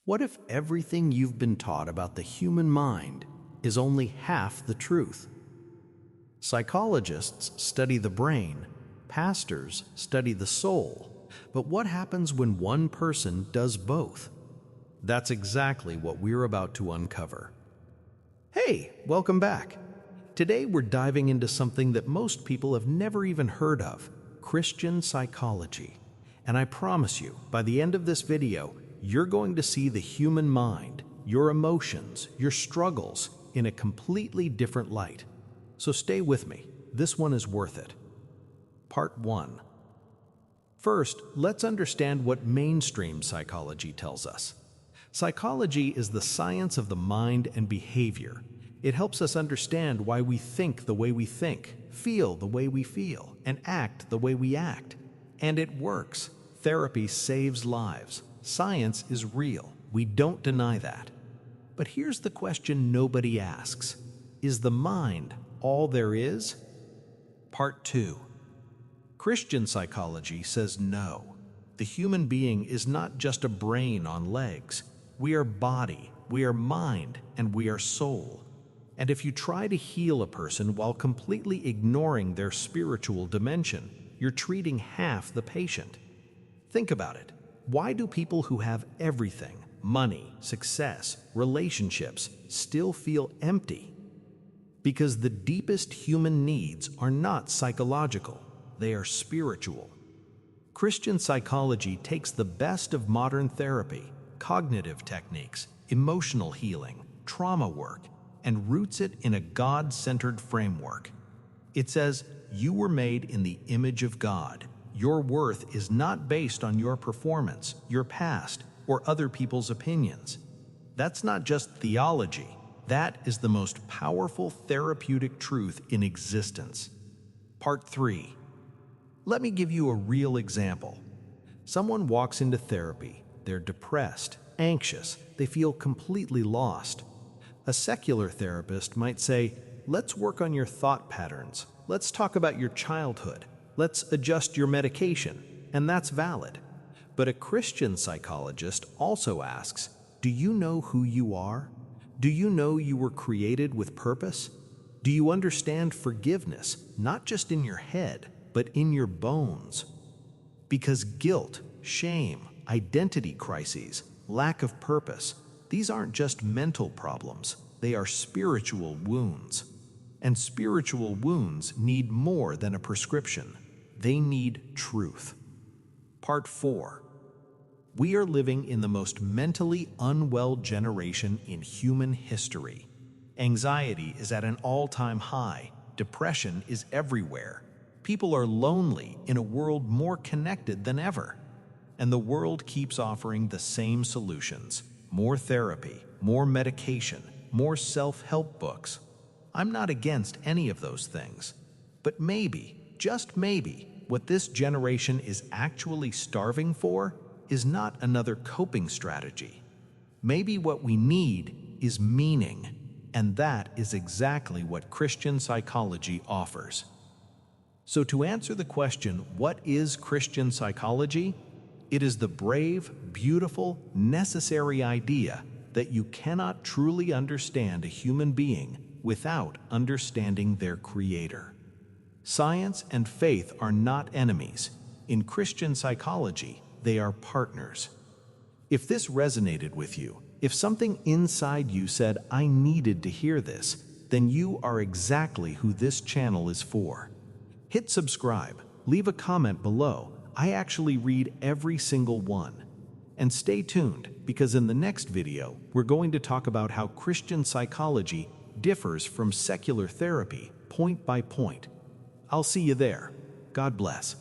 What if everything you've been taught about the human mind is only half the truth? Psychologists study the brain, pastors study the soul, but what happens when one person does both? That's exactly what we're about to uncover. Hey, welcome back. Today we're diving into something that most people have never even heard of, Christian psychology. And I promise you, by the end of this video, you're going to see the human mind, your emotions, your struggles in a completely different light. So stay with me. This one is worth it. Part 1. First, let's understand what mainstream psychology tells us. Psychology is the science of the mind and behavior. It helps us understand why we think the way we think, feel the way we feel, and act the way we act. And it works. Therapy saves lives. Science is real. We don't deny that. But here's the question nobody asks. Is the mind all there is? Part 2. Christian psychology says no. The human being is not just a brain on legs. We are body, we are mind, and we are soul. And if you try to heal a person while completely ignoring their spiritual dimension, you're treating half the patient. Think about it. Why do people who have everything, money, success, relationships, still feel empty? Because the deepest human needs are not psychological, they are spiritual. Christian psychology takes the best of modern therapy, cognitive techniques, emotional healing, trauma work, and roots it in a God-centered framework. It says, you were made in the image of God. Your worth is not based on your performance, your past, or other people's opinions. That's not just theology. That is the most powerful therapeutic truth in existence. Part 3. Let me give you a real example. Someone walks into therapy. They're depressed, anxious, they feel completely lost. A secular therapist might say, let's work on your thought patterns. Let's talk about your childhood. Let's adjust your medication, and that's valid. But a Christian psychologist also asks, do you know who you are? Do you know you were created with purpose? Do you understand forgiveness, not just in your head, but in your bones? Because guilt, shame, identity crises, lack of purpose, these aren't just mental problems, they are spiritual wounds. And spiritual wounds need more than a prescription. They need truth. Part 4. We are living in the most mentally unwell generation in human history. Anxiety is at an all-time high. Depression is everywhere. People are lonely in a world more connected than ever. And the world keeps offering the same solutions. More therapy, more medication, more self-help books. I'm not against any of those things. But maybe, just maybe, what this generation is actually starving for is not another coping strategy. Maybe what we need is meaning, and that is exactly what Christian psychology offers. So to answer the question, what is Christian psychology? It is the brave, beautiful, necessary idea that you cannot truly understand a human being without understanding their creator. Science and faith are not enemies. In Christian psychology, they are partners. If this resonated with you, if something inside you said, I needed to hear this, then you are exactly who this channel is for. Hit subscribe, leave a comment below. I actually read every single one. And stay tuned, because in the next video, we're going to talk about how Christian psychology differs from secular therapy, point by point. I'll see you there. God bless.